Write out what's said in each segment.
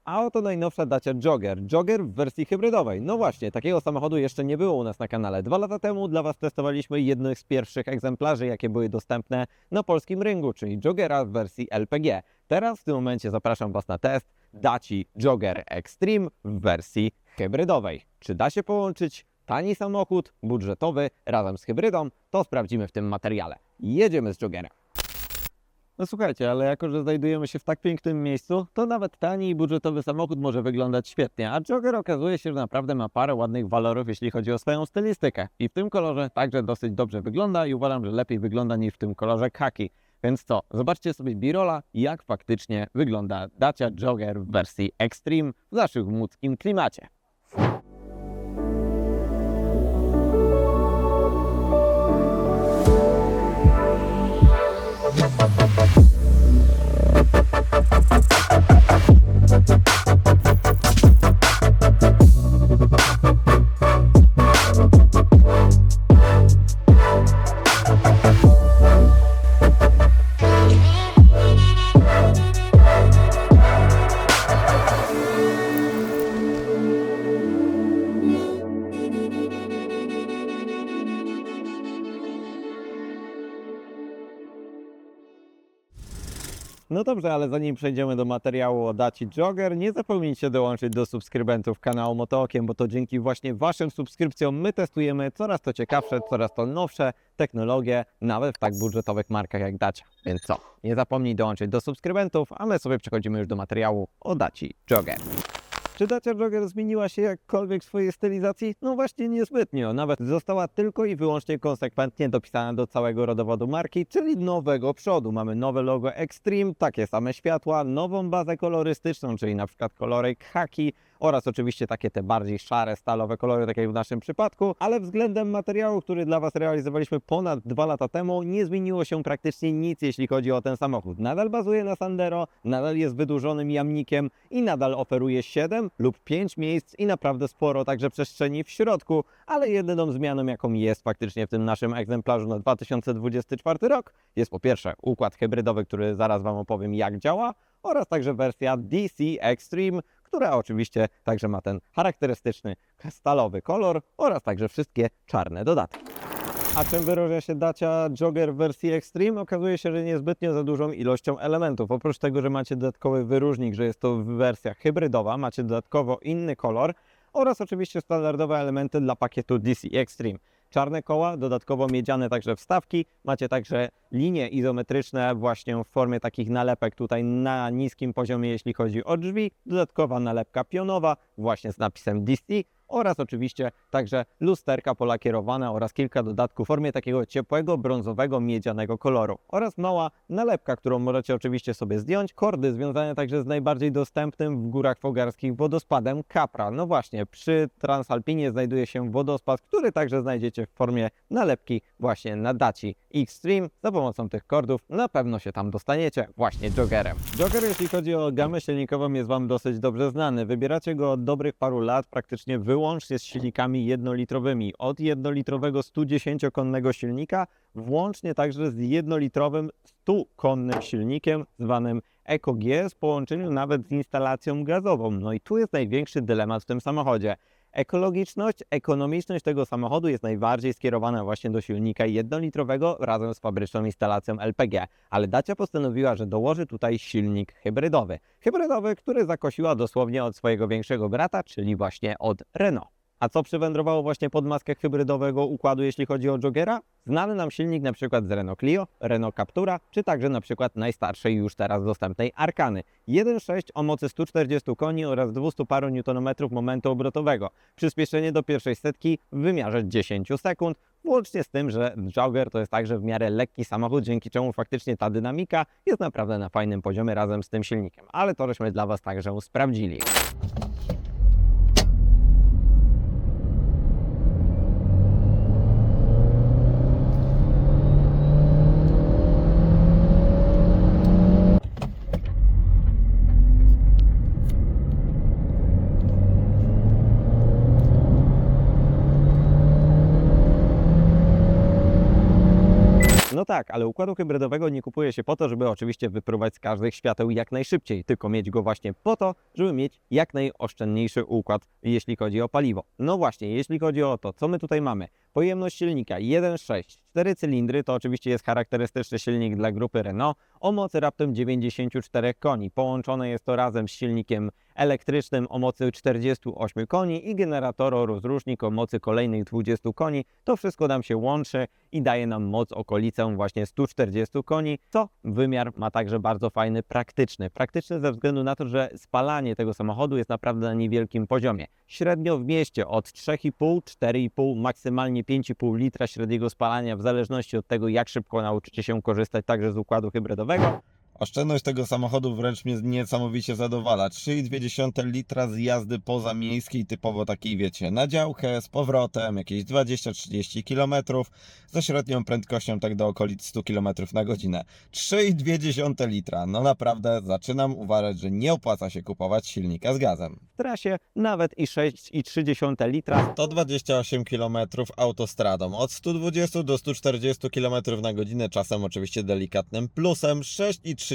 A oto najnowsza Dacia Jogger. Jogger w wersji hybrydowej. No właśnie, takiego samochodu jeszcze nie było u nas na kanale. 2 lata temu dla Was testowaliśmy jednych z pierwszych egzemplarzy, jakie były dostępne na polskim rynku, czyli Joggera w wersji LPG. Teraz w tym momencie zapraszam Was na test Daci Jogger Extreme w wersji hybrydowej. Czy da się połączyć tani samochód budżetowy razem z hybrydą? To sprawdzimy w tym materiale. Jedziemy z Joggerem. No słuchajcie, ale jako że znajdujemy się w tak pięknym miejscu, to nawet tani i budżetowy samochód może wyglądać świetnie, a Jogger okazuje się, że naprawdę ma parę ładnych walorów, jeśli chodzi o swoją stylistykę. I w tym kolorze także dosyć dobrze wygląda i uważam, że lepiej wygląda niż w tym kolorze khaki. Więc co, zobaczcie sobie B-rolla, jak faktycznie wygląda Dacia Jogger w wersji Extreme w zaszygmuckim klimacie. No dobrze, ale zanim przejdziemy do materiału o Daci Jogger, nie zapomnijcie dołączyć do subskrybentów kanału Motookiem, bo to dzięki właśnie Waszym subskrypcjom my testujemy coraz to ciekawsze, coraz to nowsze technologie, nawet w tak budżetowych markach jak Dacia. Więc co, nie zapomnij dołączyć do subskrybentów, a my sobie przechodzimy już do materiału o Daci Jogger. Czy Dacia Jogger zmieniła się jakkolwiek w swojej stylizacji? No właśnie niezbytnio. Nawet została tylko i wyłącznie konsekwentnie dopisana do całego rodowodu marki, czyli nowego przodu. Mamy nowe logo Extreme, takie same światła, nową bazę kolorystyczną, czyli na przykład kolory khaki oraz oczywiście takie te bardziej szare, stalowe kolory, tak jak w naszym przypadku, ale względem materiału, który dla Was realizowaliśmy ponad 2 lata temu, nie zmieniło się praktycznie nic, jeśli chodzi o ten samochód. Nadal bazuje na Sandero, nadal jest wydłużonym jamnikiem i nadal oferuje 7 lub 5 miejsc i naprawdę sporo także przestrzeni w środku, ale jedyną zmianą, jaką jest faktycznie w tym naszym egzemplarzu na 2024 rok, jest po pierwsze układ hybrydowy, który zaraz Wam opowiem jak działa, oraz także wersja DC Extreme, która oczywiście także ma ten charakterystyczny stalowy kolor oraz także wszystkie czarne dodatki. A czym wyróżnia się Dacia Jogger w wersji Extreme? Okazuje się, że niezbytnio za dużą ilością elementów. Oprócz tego, że macie dodatkowy wyróżnik, że jest to wersja hybrydowa, macie dodatkowo inny kolor oraz oczywiście standardowe elementy dla pakietu DC Extreme. Czarne koła, dodatkowo miedziane także wstawki, macie także linie izometryczne właśnie w formie takich nalepek tutaj na niskim poziomie, jeśli chodzi o drzwi, dodatkowa nalepka pionowa właśnie z napisem DC oraz oczywiście także lusterka polakierowane oraz kilka dodatków w formie takiego ciepłego, brązowego, miedzianego koloru oraz mała nalepka, którą możecie oczywiście sobie zdjąć, kordy związane także z najbardziej dostępnym w górach fogarskich wodospadem Capra. No właśnie, przy Transalpinie znajduje się wodospad, który także znajdziecie w formie nalepki właśnie na Daci Extreme. Za pomocą tych kordów na pewno się tam dostaniecie właśnie Joggerem. Jogger, jeśli chodzi o gamę silnikową, jest Wam dosyć dobrze znany. Wybieracie go od dobrych paru lat praktycznie wyłącznie z silnikami jednolitrowymi. Od jednolitrowego 110-konnego silnika, włącznie także z jednolitrowym 100-konnym silnikiem zwanym EcoG w połączeniu nawet z instalacją gazową. No i tu jest największy dylemat w tym samochodzie. Ekologiczność, ekonomiczność tego samochodu jest najbardziej skierowana właśnie do silnika jednolitrowego razem z fabryczną instalacją LPG, ale Dacia postanowiła, że dołoży tutaj silnik hybrydowy. Hybrydowy, który zakosiła dosłownie od swojego większego brata, czyli właśnie od Renault. A co przywędrowało właśnie pod maskę hybrydowego układu, jeśli chodzi o Joggera? Znany nam silnik na przykład z Renault Clio, Renault Captura, czy także na przykład najstarszej już teraz dostępnej Arkany. 1.6 o mocy 140 koni oraz 200 paru newtonometrów momentu obrotowego. Przyspieszenie do pierwszej setki w wymiarze 10 sekund, włącznie z tym, że Jogger to jest także w miarę lekki samochód, dzięki czemu faktycznie ta dynamika jest naprawdę na fajnym poziomie razem z tym silnikiem. Ale to żeśmy dla Was także sprawdzili. No tak, ale układu hybrydowego nie kupuje się po to, żeby oczywiście wypróbować z każdych świateł jak najszybciej, tylko mieć go właśnie po to, żeby mieć jak najoszczędniejszy układ, jeśli chodzi o paliwo. No właśnie, jeśli chodzi o to, co my tutaj mamy. Pojemność silnika 1.6, 4 cylindry, to oczywiście jest charakterystyczny silnik dla grupy Renault o mocy raptem 94 koni. Połączone jest to razem z silnikiem elektrycznym o mocy 48 koni i generator-rozrusznik o mocy kolejnych 20 koni. To wszystko nam się łączy i daje nam moc okolicę właśnie 140 koni, co wymiar ma także bardzo fajny, praktyczny. Praktyczny ze względu na to, że spalanie tego samochodu jest naprawdę na niewielkim poziomie. Średnio w mieście od 3,5, 4,5, maksymalnie 5,5 litra średniego spalania w zależności od tego, jak szybko nauczycie się korzystać także z układu hybrydowego. Oszczędność tego samochodu wręcz mnie niesamowicie zadowala. 3,2 litra z jazdy pozamiejskiej, typowo takiej wiecie, na działkę, z powrotem, jakieś 20-30 km, ze średnią prędkością tak do okolic 100 km na godzinę. 3,2 litra, no naprawdę zaczynam uważać, że nie opłaca się kupować silnika z gazem. W trasie nawet i 6,3 litra. 128 km autostradą, od 120 do 140 km na godzinę, czasem oczywiście delikatnym plusem, 6,3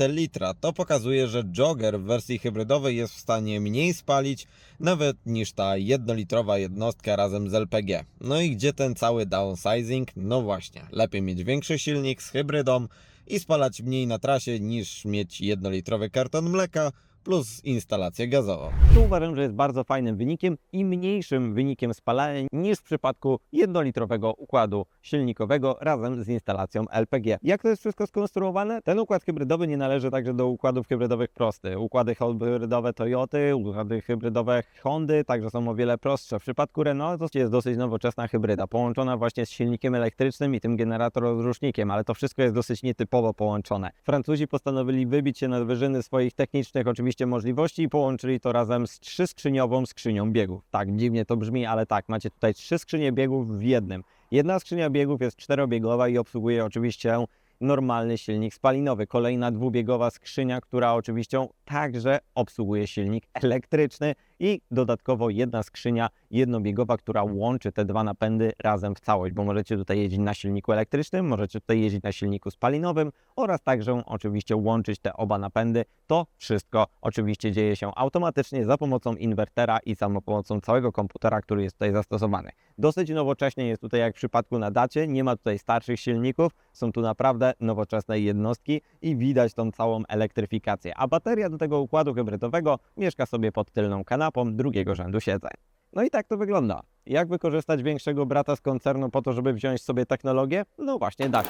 litra. To pokazuje, że Jogger w wersji hybrydowej jest w stanie mniej spalić nawet niż ta jednolitrowa jednostka razem z LPG. No i gdzie ten cały downsizing? No właśnie, lepiej mieć większy silnik z hybrydą i spalać mniej na trasie niż mieć jednolitrowy karton mleka plus instalację gazową. Tu uważam, że jest bardzo fajnym wynikiem i mniejszym wynikiem spalania niż w przypadku jednolitrowego układu silnikowego razem z instalacją LPG. Jak to jest wszystko skonstruowane? Ten układ hybrydowy nie należy także do układów hybrydowych prostych. Układy hybrydowe Toyoty, układy hybrydowe Hondy także są o wiele prostsze. W przypadku Renault to jest dosyć nowoczesna hybryda, połączona właśnie z silnikiem elektrycznym i tym generator-rozrusznikiem, ale to wszystko jest dosyć nietypowo połączone. Francuzi postanowili wybić się na wyżyny swoich technicznych oczywiście możliwości i połączyli to razem z 3-skrzyniową skrzynią biegów. Tak, dziwnie to brzmi, ale tak, macie tutaj 3 skrzynie biegów w jednym. Jedna skrzynia biegów jest 4-biegowa i obsługuje oczywiście normalny silnik spalinowy. Kolejna 2-biegowa skrzynia, która oczywiście także obsługuje silnik elektryczny i dodatkowo jedna skrzynia jednobiegowa, która łączy te dwa napędy razem w całość, bo możecie tutaj jeździć na silniku elektrycznym, możecie tutaj jeździć na silniku spalinowym oraz także oczywiście łączyć te oba napędy. To wszystko oczywiście dzieje się automatycznie za pomocą inwertera i za pomocą całego komputera, który jest tutaj zastosowany. Dosyć nowocześnie jest tutaj jak w przypadku na Dacie, nie ma tutaj starszych silników, są tu naprawdę nowoczesne jednostki i widać tą całą elektryfikację. A bateria do tego układu hybrydowego mieszka sobie pod tylną kanapą drugiego rzędu siedzeń. No i tak to wygląda. Jak wykorzystać większego brata z koncernu po to, żeby wziąć sobie technologię? No właśnie da się.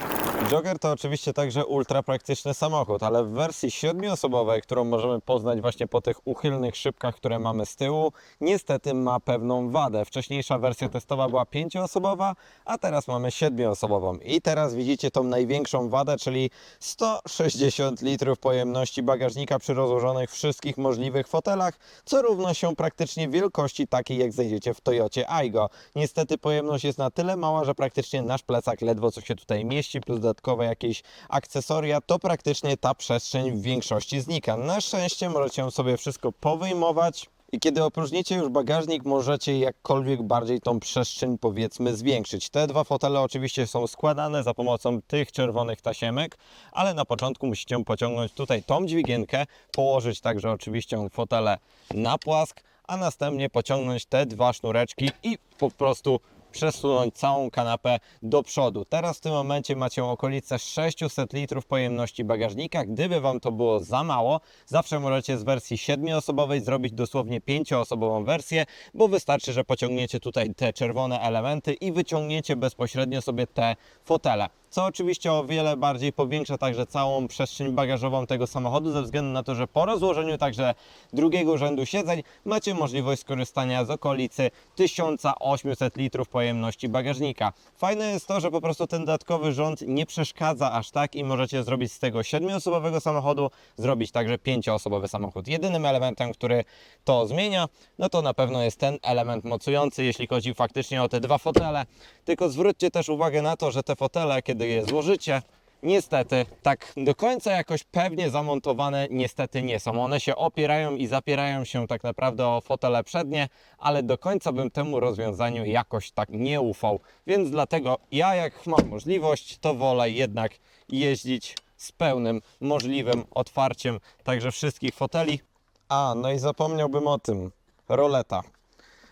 Jogger to oczywiście także ultra praktyczny samochód, ale w wersji 7-osobowej, którą możemy poznać właśnie po tych uchylnych szybkach, które mamy z tyłu, niestety ma pewną wadę. Wcześniejsza wersja testowa była 5-osobowa, a teraz mamy 7-osobową. I teraz widzicie tą największą wadę, czyli 160 litrów pojemności bagażnika przy rozłożonych wszystkich możliwych fotelach, co równa się praktycznie wielkości takiej, jak znajdziecie w Toyocie Aygo. Niestety pojemność jest na tyle mała, że praktycznie nasz plecak ledwo co się tutaj mieści, plus dodatkowe jakieś akcesoria, to praktycznie ta przestrzeń w większości znika. Na szczęście możecie sobie wszystko powyjmować i kiedy opróżnicie już bagażnik, możecie jakkolwiek bardziej tą przestrzeń powiedzmy zwiększyć. Te dwa fotele oczywiście są składane za pomocą tych czerwonych tasiemek, ale na początku musicie pociągnąć tutaj tą dźwigienkę, położyć także oczywiście fotele na płask, a następnie pociągnąć te dwa sznureczki i po prostu przesunąć całą kanapę do przodu. Teraz w tym momencie macie okolice 600 litrów pojemności bagażnika. Gdyby Wam to było za mało, zawsze możecie z wersji 7-osobowej zrobić dosłownie 5-osobową wersję, bo wystarczy, że pociągniecie tutaj te czerwone elementy i wyciągniecie bezpośrednio sobie te fotele. Co oczywiście o wiele bardziej powiększa także całą przestrzeń bagażową tego samochodu, ze względu na to, że po rozłożeniu także drugiego rzędu siedzeń macie możliwość skorzystania z okolicy 1800 litrów pojemności bagażnika. Fajne jest to, że po prostu ten dodatkowy rząd nie przeszkadza aż tak i możecie zrobić z tego 7-osobowego samochodu, zrobić także 5-osobowy samochód. Jedynym elementem, który to zmienia, no to na pewno jest ten element mocujący, jeśli chodzi faktycznie o te dwa fotele. Tylko zwróćcie też uwagę na to, że te fotele, kiedy je złożycie, niestety tak do końca jakoś pewnie zamontowane niestety nie są. One się opierają i zapierają się tak naprawdę o fotele przednie, ale do końca bym temu rozwiązaniu jakoś tak nie ufał. Więc dlatego ja, jak mam możliwość, to wolę jednak jeździć z pełnym możliwym otwarciem także wszystkich foteli. A, no i zapomniałbym o tym. Roleta.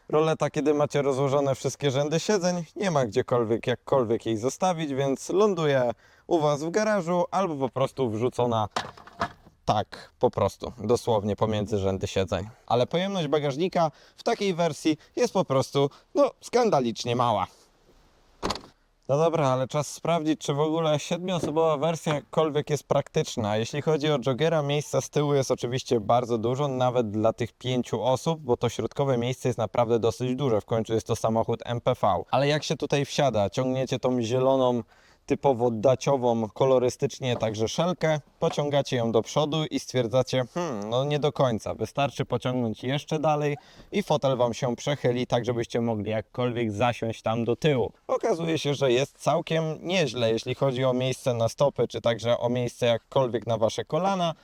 Roleta, kiedy macie rozłożone wszystkie rzędy siedzeń, nie ma gdziekolwiek, jakkolwiek jej zostawić, więc ląduje u Was w garażu albo po prostu wrzucona tak, po prostu, dosłownie pomiędzy rzędy siedzeń. Ale pojemność bagażnika w takiej wersji jest po prostu, no, skandalicznie mała. No dobra, ale czas sprawdzić, czy w ogóle 7-osobowa wersja jakkolwiek jest praktyczna. Jeśli chodzi o Joggera, miejsca z tyłu jest oczywiście bardzo dużo, nawet dla tych 5 osób, bo to środkowe miejsce jest naprawdę dosyć duże. W końcu jest to samochód MPV. Ale jak się tutaj wsiada, ciągniecie tą zieloną, typowo daciową, kolorystycznie także szelkę, pociągacie ją do przodu i stwierdzacie, no nie do końca, wystarczy pociągnąć jeszcze dalej i fotel Wam się przechyli, tak żebyście mogli jakkolwiek zasiąść tam do tyłu. Okazuje się, że jest całkiem nieźle, jeśli chodzi o miejsce na stopy, czy także o miejsce jakkolwiek na Wasze kolana.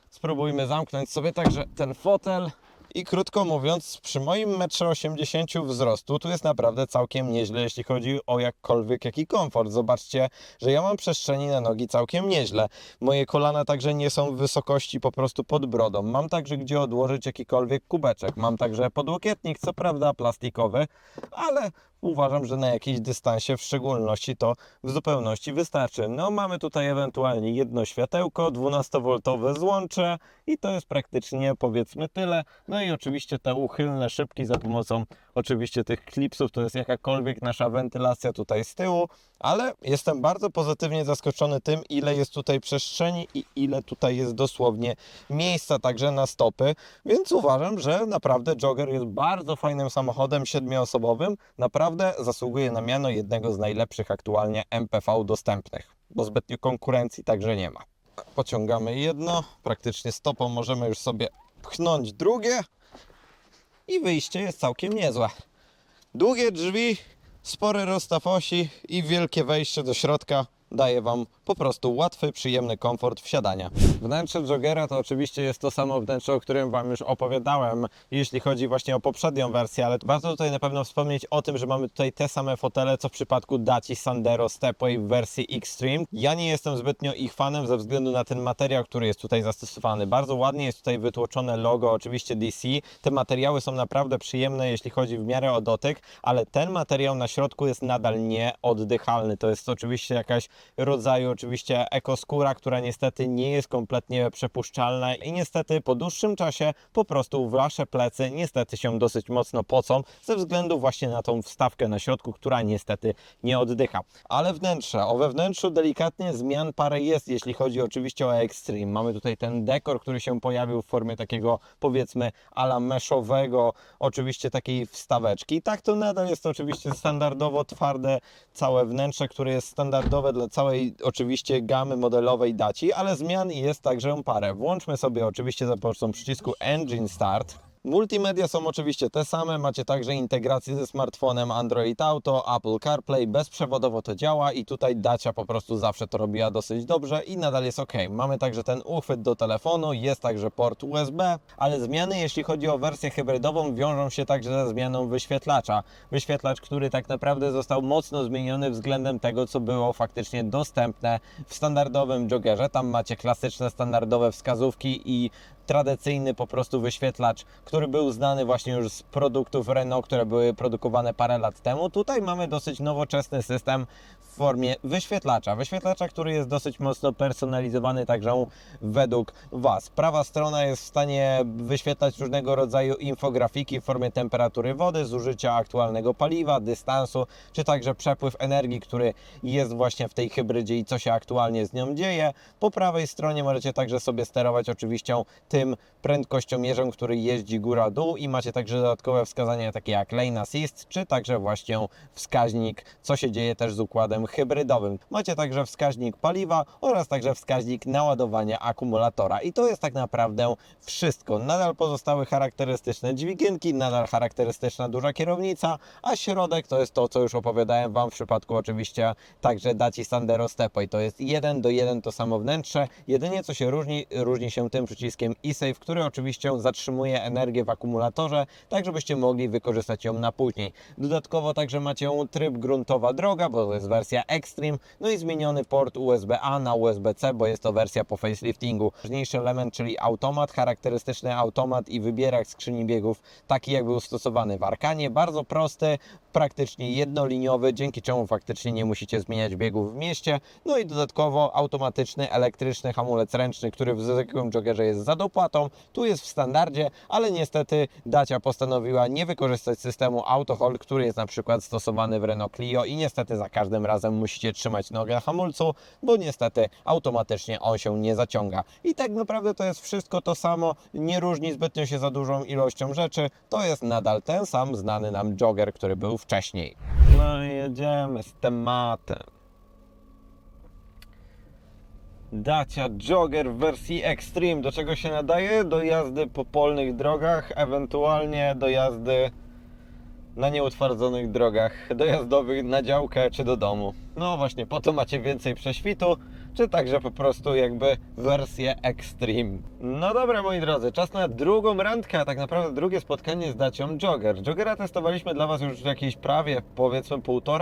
Spróbujmy zamknąć sobie także ten fotel. I krótko mówiąc, przy moim 1,80 m wzrostu, tu jest naprawdę całkiem nieźle, jeśli chodzi o jakkolwiek jaki komfort. Zobaczcie, że ja mam przestrzeni na nogi całkiem nieźle. Moje kolana także nie są w wysokości po prostu pod brodą. Mam także gdzie odłożyć jakikolwiek kubeczek. Mam także podłokietnik, co prawda plastikowy, ale uważam, że na jakimś dystansie w szczególności to w zupełności wystarczy. No mamy tutaj ewentualnie jedno światełko, 12V złącze i to jest praktycznie powiedzmy tyle. No i oczywiście te uchylne szybki za pomocą oczywiście tych klipsów, to jest jakakolwiek nasza wentylacja tutaj z tyłu, ale jestem bardzo pozytywnie zaskoczony tym, ile jest tutaj przestrzeni i ile tutaj jest dosłownie miejsca także na stopy, więc uważam, że naprawdę Jogger jest bardzo fajnym samochodem 7-osobowym, naprawdę zasługuje na miano jednego z najlepszych aktualnie MPV dostępnych, bo zbytnio konkurencji także nie ma. Pociągamy jedno, praktycznie stopą możemy już sobie pchnąć drugie i wyjście jest całkiem niezłe. Długie drzwi, spory rozstaw osi i wielkie wejście do środka daje Wam po prostu łatwy, przyjemny komfort wsiadania. Wnętrze Joggera to oczywiście jest to samo wnętrze, o którym Wam już opowiadałem, jeśli chodzi właśnie o poprzednią wersję, ale warto tutaj na pewno wspomnieć o tym, że mamy tutaj te same fotele, co w przypadku Daci Sandero Stepway w wersji Extreme. Ja nie jestem zbytnio ich fanem ze względu na ten materiał, który jest tutaj zastosowany. Bardzo ładnie jest tutaj wytłoczone logo, oczywiście DC. Te materiały są naprawdę przyjemne, jeśli chodzi w miarę o dotyk, ale ten materiał na środku jest nadal nieoddychalny. To jest oczywiście jakaś rodzaju oczywiście ekoskóra, która niestety nie jest kompletnie przepuszczalna i niestety po dłuższym czasie po prostu Wasze plecy niestety się dosyć mocno pocą ze względu właśnie na tą wstawkę na środku, która niestety nie oddycha. Ale wnętrze, o we wnętrzu delikatnie zmian parę jest, jeśli chodzi oczywiście o Extreme. Mamy tutaj ten dekor, który się pojawił w formie takiego powiedzmy ala meszowego, oczywiście takiej wstaweczki. Tak to nadal jest to oczywiście standardowo twarde całe wnętrze, które jest standardowe dla całej oczywiście gamy modelowej Daci, ale zmian jest także parę. Włączmy sobie oczywiście za pomocą przycisku Engine Start. Multimedia są oczywiście te same, macie także integrację ze smartfonem Android Auto, Apple CarPlay, bezprzewodowo to działa i tutaj Dacia po prostu zawsze to robiła dosyć dobrze i nadal jest ok. Mamy także ten uchwyt do telefonu, jest także port USB, ale zmiany jeśli chodzi o wersję hybrydową wiążą się także ze zmianą wyświetlacza. Wyświetlacz, który tak naprawdę został mocno zmieniony względem tego, co było faktycznie dostępne w standardowym Joggerze. Tam macie klasyczne, standardowe wskazówki i tradycyjny po prostu wyświetlacz, który był znany właśnie już z produktów Renault, które były produkowane parę lat temu. Tutaj mamy dosyć nowoczesny system w formie wyświetlacza. Wyświetlacza, który jest dosyć mocno personalizowany także według Was. Prawa strona jest w stanie wyświetlać różnego rodzaju infografiki w formie temperatury wody, zużycia aktualnego paliwa, dystansu, czy także przepływ energii, który jest właśnie w tej hybrydzie i co się aktualnie z nią dzieje. Po prawej stronie możecie także sobie sterować oczywiście tym prędkościomierzem, który jeździ góra-dół i macie także dodatkowe wskazania takie jak Lane Assist, czy także właśnie wskaźnik, co się dzieje też z układem hybrydowym. Macie także wskaźnik paliwa oraz także wskaźnik naładowania akumulatora i to jest tak naprawdę wszystko. Nadal pozostały charakterystyczne dźwigienki, nadal charakterystyczna duża kierownica, a środek to jest to, co już opowiadałem Wam w przypadku oczywiście także Daci Sandero Stepway. To jest 1:1 to samo wnętrze, jedynie co się różni się tym przyciskiem eSave, który oczywiście zatrzymuje energię w akumulatorze, tak żebyście mogli wykorzystać ją na później. Dodatkowo także macie tryb gruntowa droga, bo to jest wersja Extreme, no i zmieniony port USB-A na USB-C, bo jest to wersja po faceliftingu. Ważniejszy element, czyli automat, charakterystyczny automat i wybierak skrzyni biegów, taki jak był stosowany w Arkanie, bardzo prosty, praktycznie jednoliniowy, dzięki czemu faktycznie nie musicie zmieniać biegów w mieście. No i dodatkowo automatyczny, elektryczny hamulec ręczny, który w zwykłym joggerze jest za dopłatą, tu jest w standardzie, ale niestety Dacia postanowiła nie wykorzystać systemu Auto Hold, który jest na przykład stosowany w Renault Clio i niestety za każdym razem musicie trzymać nogę na hamulcu, bo niestety automatycznie on się nie zaciąga. I tak naprawdę to jest wszystko to samo, nie różni zbytnio się za dużą ilością rzeczy, to jest nadal ten sam znany nam jogger, który był wcześniej. No i jedziemy z tematem. Dacia Jogger w wersji Extreme. Do czego się nadaje? Do jazdy po polnych drogach, ewentualnie do jazdy na nieutwardzonych drogach dojazdowych na działkę czy do domu. No właśnie, po to macie więcej prześwitu, czy także po prostu jakby wersję Extreme. No dobra, moi drodzy, czas na drugą randkę, a tak naprawdę drugie spotkanie z Dacią Jogger. Joggera testowaliśmy dla Was już jakieś prawie, powiedzmy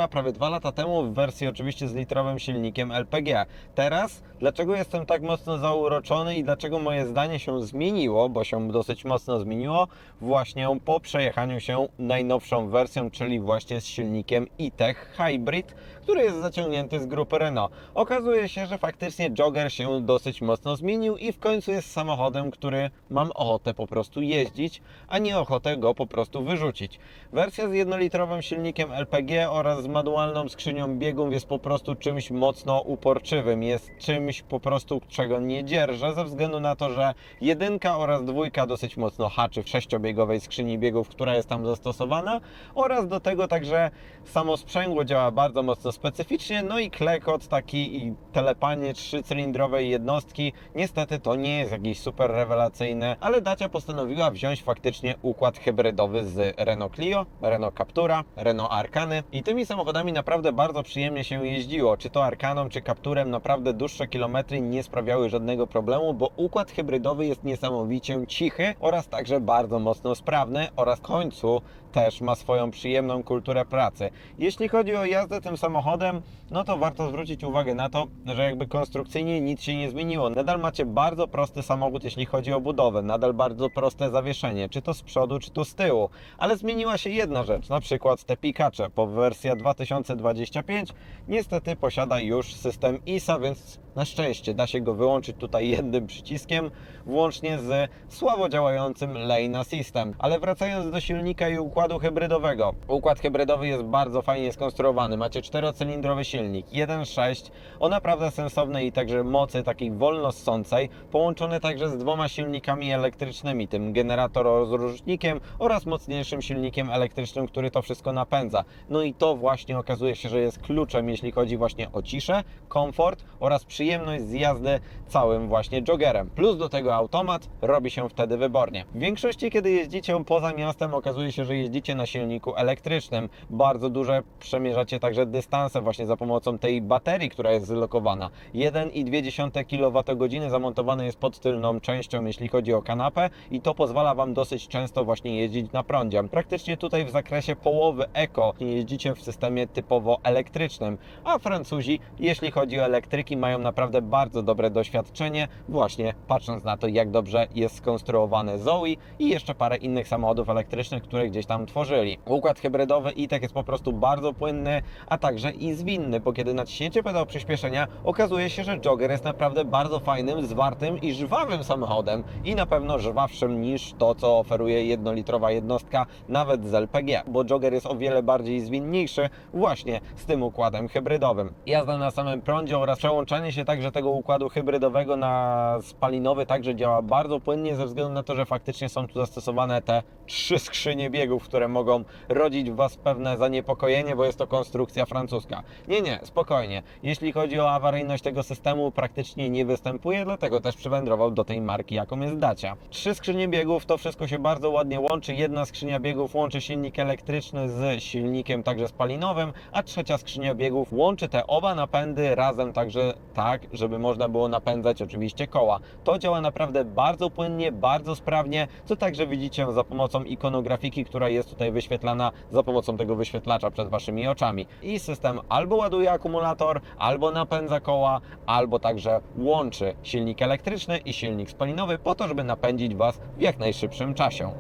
prawie 2 lata temu w wersji oczywiście z litrowym silnikiem LPG. Teraz, dlaczego jestem tak mocno zauroczony i dlaczego moje zdanie się zmieniło, bo się dosyć mocno zmieniło, właśnie po przejechaniu się najnowszą wersją, czyli właśnie z silnikiem e-Tech Hybrid, który jest zaciągnięty z grupy Renault. Okazuje się, że faktycznie Jogger się dosyć mocno zmienił i w końcu jest samochodem, który mam ochotę po prostu jeździć, a nie ochotę go po prostu wyrzucić. Wersja z jednolitrowym silnikiem LPG oraz z manualną skrzynią biegów jest po prostu czymś mocno uporczywym. Jest czymś po prostu, czego nie dzierżę, ze względu na to, że 1 oraz 2 dosyć mocno haczy w 6-biegowej skrzyni biegów, która jest tam zastosowana, oraz do tego także samo sprzęgło działa bardzo mocno specyficznie, no i klekot taki i telepanie 3-cylindrowej jednostki, niestety to nie jest jakiś super rewelacyjne, ale Dacia postanowiła wziąć faktycznie układ hybrydowy z Renault Clio, Renault Captura, Renault Arkany i tymi samochodami naprawdę bardzo przyjemnie się jeździło, czy to Arkaną, czy Capturem, naprawdę dłuższe kilometry nie sprawiały żadnego problemu, bo układ hybrydowy jest niesamowicie cichy oraz także bardzo mocno sprawny oraz w końcu też ma swoją przyjemną kulturę pracy. Jeśli chodzi o jazdę tym samochodem, no to warto zwrócić uwagę na to, że jakby konstrukcyjnie nic się nie zmieniło. Nadal macie bardzo prosty samochód, jeśli chodzi o budowę, nadal bardzo proste zawieszenie, czy to z przodu, czy to z tyłu, ale zmieniła się jedna rzecz, na przykład te pikacze, bo wersja 2025 niestety posiada już system ISA, więc na szczęście da się go wyłączyć tutaj jednym przyciskiem, włącznie z słabo działającym Lane Assistem. Ale wracając do silnika i układu hybrydowego. Układ hybrydowy jest bardzo fajnie skonstruowany. Macie 4-cylindrowy silnik, 1.6 o naprawdę sensownej i także mocy takiej wolno ssącej, połączony także z 2 silnikami elektrycznymi, tym generator rozrusznikiem oraz mocniejszym silnikiem elektrycznym, który to wszystko napędza. No i to właśnie okazuje się, że jest kluczem, jeśli chodzi właśnie o ciszę, komfort oraz przyjemność z jazdy całym właśnie Joggerem. Plus do tego automat, robi się wtedy wybornie. W większości, kiedy jeździcie poza miastem, okazuje się, że jeździcie na silniku elektrycznym. Bardzo duże przemierzacie także dystanse właśnie za pomocą tej baterii, która jest zlokowana. 1,2 kWh zamontowany jest pod tylną częścią, jeśli chodzi o kanapę i to pozwala Wam dosyć często właśnie jeździć na prądzie. Praktycznie tutaj w zakresie połowy eko jeździcie w systemie typowo elektrycznym, a Francuzi, jeśli chodzi o elektryki, mają naprawdę bardzo dobre doświadczenie, właśnie patrząc na to, jak dobrze jest skonstruowane Zoe i jeszcze parę innych samochodów elektrycznych, które gdzieś tam tworzyli. Układ hybrydowy e-Tech jest po prostu bardzo płynny, a także i zwinny, bo kiedy naciśniecie pedał przyspieszenia, okazuje się, że Jogger jest naprawdę bardzo fajnym, zwartym i żwawym samochodem i na pewno żwawszym niż to, co oferuje jednolitrowa jednostka, nawet z LPG, bo Jogger jest o wiele bardziej zwinniejszy właśnie z tym układem hybrydowym. Jazda na samym prądzie oraz przełączanie się się także tego układu hybrydowego na spalinowy także działa bardzo płynnie ze względu na to, że faktycznie są tu zastosowane te 3 skrzynie biegów, które mogą rodzić w Was pewne zaniepokojenie, bo jest to konstrukcja francuska. Nie, spokojnie. Jeśli chodzi o awaryjność tego systemu, praktycznie nie występuje, dlatego też przywędrował do tej marki, jaką jest Dacia. 3 skrzynie biegów, to wszystko się bardzo ładnie łączy. Jedna skrzynia biegów łączy silnik elektryczny z silnikiem także spalinowym, a trzecia skrzynia biegów łączy te oba napędy razem także tak, żeby można było napędzać oczywiście koła. To działa naprawdę bardzo płynnie, bardzo sprawnie, co także widzicie za pomocą ikonografiki, która jest tutaj wyświetlana za pomocą tego wyświetlacza przed Waszymi oczami. I system albo ładuje akumulator, albo napędza koła, albo także łączy silnik elektryczny i silnik spalinowy po to, żeby napędzić Was w jak najszybszym czasie.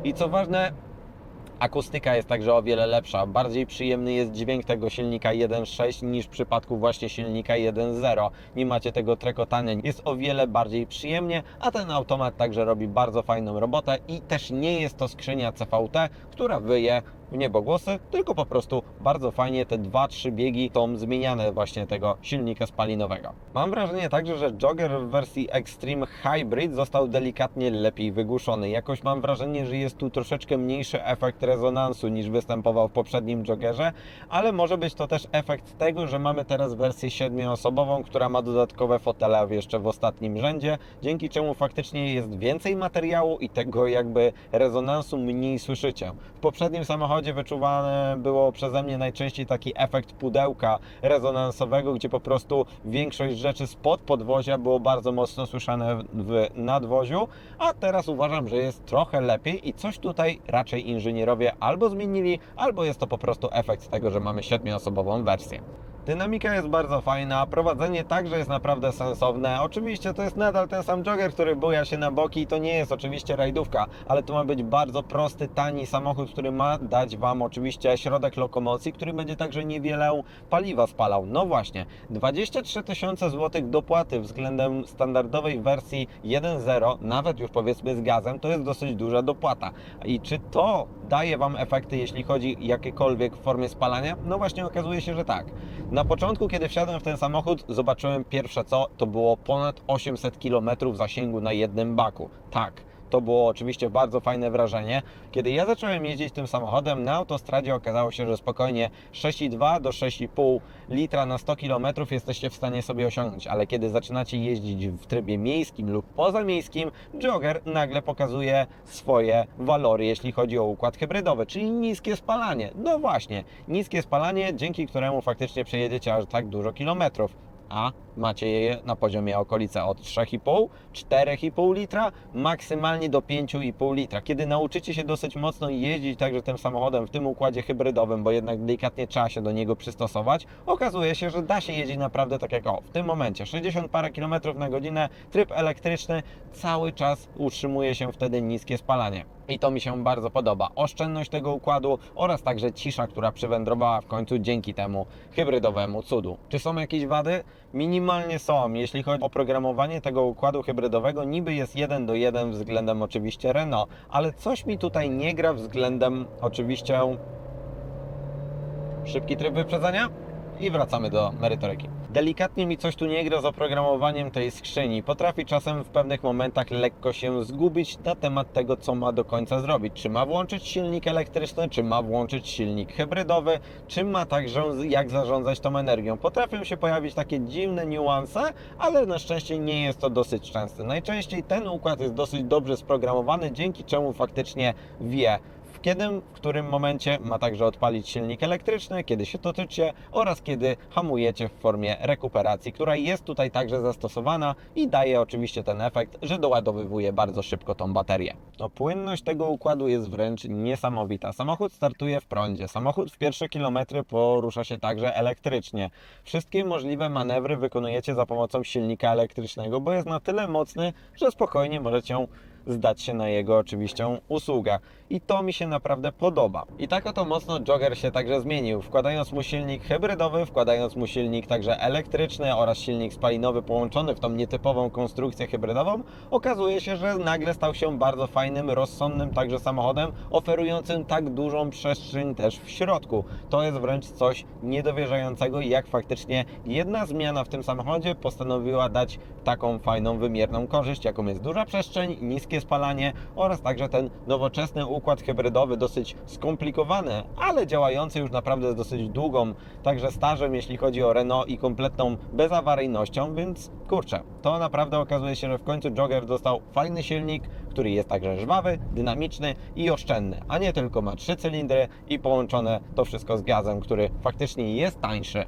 I co ważne, akustyka jest także o wiele lepsza. Bardziej przyjemny jest dźwięk tego silnika 1.6 niż w przypadku właśnie silnika 1.0. Nie macie tego trekotania, jest o wiele bardziej przyjemnie, a ten automat także robi bardzo fajną robotę i też nie jest to skrzynia CVT, która wyje w niebogłosy, tylko po prostu bardzo fajnie te 2-3 biegi są zmieniane właśnie tego silnika spalinowego. Mam wrażenie także, że Jogger w wersji Extreme Hybrid został delikatnie lepiej wygłuszony. Jakoś mam wrażenie, że jest tu troszeczkę mniejszy efekt rezonansu niż występował w poprzednim Joggerze, ale może być to też efekt tego, że mamy teraz wersję 7-osobową, która ma dodatkowe fotele jeszcze w ostatnim rzędzie, dzięki czemu faktycznie jest więcej materiału i tego jakby rezonansu mniej słyszycie. W poprzednim samochodzie wyczuwany było przeze mnie najczęściej taki efekt pudełka rezonansowego, gdzie po prostu większość rzeczy spod podwozia było bardzo mocno słyszane w nadwoziu, a teraz uważam, że jest trochę lepiej i coś tutaj raczej inżynierowie albo zmienili, albo jest to po prostu efekt tego, że mamy 7-osobową wersję. Dynamika jest bardzo fajna, prowadzenie także jest naprawdę sensowne. Oczywiście to jest nadal ten sam Jogger, który buja się na boki i to nie jest oczywiście rajdówka, ale to ma być bardzo prosty, tani samochód, który ma dać Wam oczywiście środek lokomocji, który będzie także niewiele paliwa spalał. No właśnie, 23 000 złotych dopłaty względem standardowej wersji 1.0, nawet już powiedzmy z gazem, to jest dosyć duża dopłata. I czy to daje Wam efekty, jeśli chodzi jakiekolwiek w formie spalania? No właśnie okazuje się, że tak. Na początku, kiedy wsiadłem w ten samochód, zobaczyłem pierwsze co, to było ponad 800 km zasięgu na jednym baku. Tak, to było oczywiście bardzo fajne wrażenie. Kiedy ja zacząłem jeździć tym samochodem, na autostradzie okazało się, że spokojnie 6,2 do 6,5 litra na 100 km jesteście w stanie sobie osiągnąć, ale kiedy zaczynacie jeździć w trybie miejskim lub pozamiejskim, Jogger nagle pokazuje swoje walory, jeśli chodzi o układ hybrydowy, czyli niskie spalanie. No właśnie, niskie spalanie, dzięki któremu faktycznie przejedziecie aż tak dużo kilometrów. A macie je na poziomie okolice od 3,5, 4,5 litra, maksymalnie do 5,5 litra. Kiedy nauczycie się dosyć mocno jeździć także tym samochodem w tym układzie hybrydowym, bo jednak delikatnie trzeba się do niego przystosować, okazuje się, że da się jeździć naprawdę tak jak w tym momencie. 60 parę kilometrów na godzinę, tryb elektryczny, cały czas utrzymuje się wtedy niskie spalanie. I to mi się bardzo podoba. Oszczędność tego układu oraz także cisza, która przywędrowała w końcu dzięki temu hybrydowemu cudu. Czy są jakieś wady? Minimalnie są. Jeśli chodzi o oprogramowanie tego układu hybrydowego, niby jest 1:1 względem oczywiście Renault, ale coś mi tutaj nie gra względem oczywiście szybki tryb wyprzedzania. I wracamy do merytoryki. Delikatnie mi coś tu nie gra z oprogramowaniem tej skrzyni. Potrafi czasem w pewnych momentach lekko się zgubić na temat tego, co ma do końca zrobić. Czy ma włączyć silnik elektryczny, czy ma włączyć silnik hybrydowy, czy ma także jak zarządzać tą energią. Potrafią się pojawić takie dziwne niuanse, ale na szczęście nie jest to dosyć częste. Najczęściej ten układ jest dosyć dobrze sprogramowany, dzięki czemu faktycznie wie, w którym momencie ma także odpalić silnik elektryczny, kiedy się toczycie oraz kiedy hamujecie w formie rekuperacji, która jest tutaj także zastosowana i daje oczywiście ten efekt, że doładowywuje bardzo szybko tą baterię. No, płynność tego układu jest wręcz niesamowita. Samochód startuje w prądzie, samochód w pierwsze kilometry porusza się także elektrycznie. Wszystkie możliwe manewry wykonujecie za pomocą silnika elektrycznego, bo jest na tyle mocny, że spokojnie możecie zdać się na jego oczywiście usługę. I to mi się naprawdę podoba. I tak oto mocno Jogger się także zmienił, wkładając mu silnik hybrydowy, wkładając mu silnik także elektryczny oraz silnik spalinowy połączony w tą nietypową konstrukcję hybrydową. Okazuje się, że nagle stał się bardzo fajnym, rozsądnym także samochodem, oferującym tak dużą przestrzeń też w środku. To jest wręcz coś niedowierzającego, jak faktycznie jedna zmiana w tym samochodzie postanowiła dać taką fajną, wymierną korzyść, jaką jest duża przestrzeń, niskie spalanie oraz także ten nowoczesny układ hybrydowy, dosyć skomplikowany, ale działający już naprawdę z dosyć długą także stażem, jeśli chodzi o Renault i kompletną bezawaryjnością, więc kurczę, to naprawdę okazuje się, że w końcu Jogger dostał fajny silnik, który jest także żwawy, dynamiczny i oszczędny, a nie tylko ma 3 cylindry i połączone to wszystko z gazem, który faktycznie jest tańszy,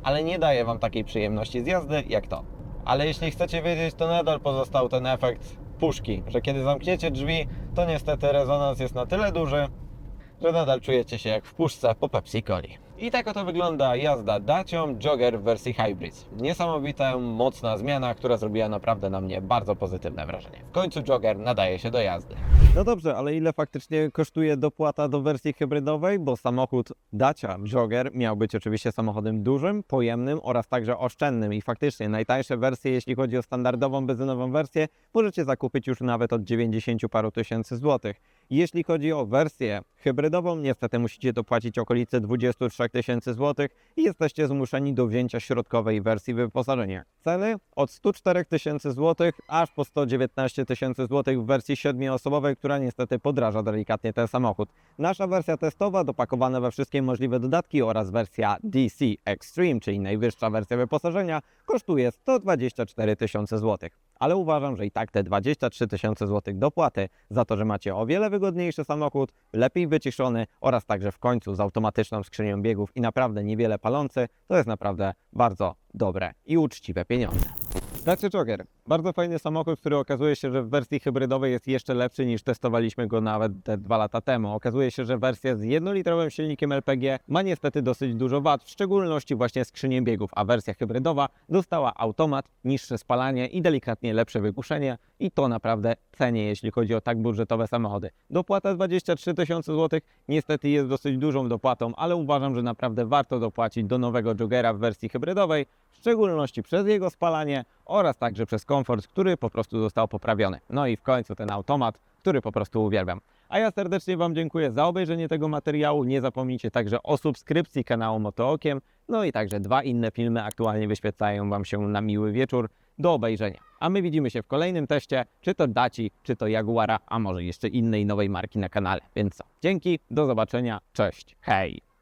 ale nie daje Wam takiej przyjemności z jazdy jak to. Ale jeśli chcecie wiedzieć, to nadal pozostał ten efekt puszki, że kiedy zamkniecie drzwi, to niestety rezonans jest na tyle duży, że nadal czujecie się jak w puszce po Pepsi-Coli. I tak oto wygląda jazda Dacią Jogger w wersji Hybrid. Niesamowita, mocna zmiana, która zrobiła naprawdę na mnie bardzo pozytywne wrażenie. W końcu Jogger nadaje się do jazdy. No dobrze, ale ile faktycznie kosztuje dopłata do wersji hybrydowej? Bo samochód Dacia Jogger miał być oczywiście samochodem dużym, pojemnym oraz także oszczędnym i faktycznie najtańsze wersje, jeśli chodzi o standardową benzynową wersję, możecie zakupić już nawet od 90 paru tysięcy złotych. Jeśli chodzi o wersję hybrydową, niestety musicie dopłacić okolice 23 tysięcy złotych i jesteście zmuszeni do wzięcia środkowej wersji wyposażenia. Ceny od 104 tysięcy złotych aż po 119 tysięcy złotych w wersji 7-osobowej, która niestety podraża delikatnie ten samochód. Nasza wersja testowa, dopakowana we wszystkie możliwe dodatki oraz wersja DC Extreme, czyli najwyższa wersja wyposażenia, kosztuje 124 tysiące złotych. Ale uważam, że i tak te 23 tysiące złotych dopłaty za to, że macie o wiele wygodniejszy samochód, lepiej wyciszony oraz także w końcu z automatyczną skrzynią biegów i naprawdę niewiele palący, to jest naprawdę bardzo dobre i uczciwe pieniądze. Dacia Jogger. Bardzo fajny samochód, który okazuje się, że w wersji hybrydowej jest jeszcze lepszy niż testowaliśmy go nawet te 2 lata temu. Okazuje się, że wersja z 1-litrowym silnikiem LPG ma niestety dosyć dużo wad, w szczególności właśnie skrzynię biegów, a wersja hybrydowa dostała automat, niższe spalanie i delikatnie lepsze wygłuszenie i to naprawdę cenię, jeśli chodzi o tak budżetowe samochody. Dopłata 23 tysiące złotych niestety jest dosyć dużą dopłatą, ale uważam, że naprawdę warto dopłacić do nowego Joggera w wersji hybrydowej, w szczególności przez jego spalanie oraz także przez komfort, który po prostu został poprawiony. No i w końcu ten automat, który po prostu uwielbiam. A ja serdecznie Wam dziękuję za obejrzenie tego materiału. Nie zapomnijcie także o subskrypcji kanału Motookiem. No i także 2 inne filmy aktualnie wyświetlają Wam się na miły wieczór do obejrzenia. A my widzimy się w kolejnym teście, czy to Daci, czy to Jaguara, a może jeszcze innej nowej marki na kanale. Więc co? Dzięki, do zobaczenia, cześć, hej!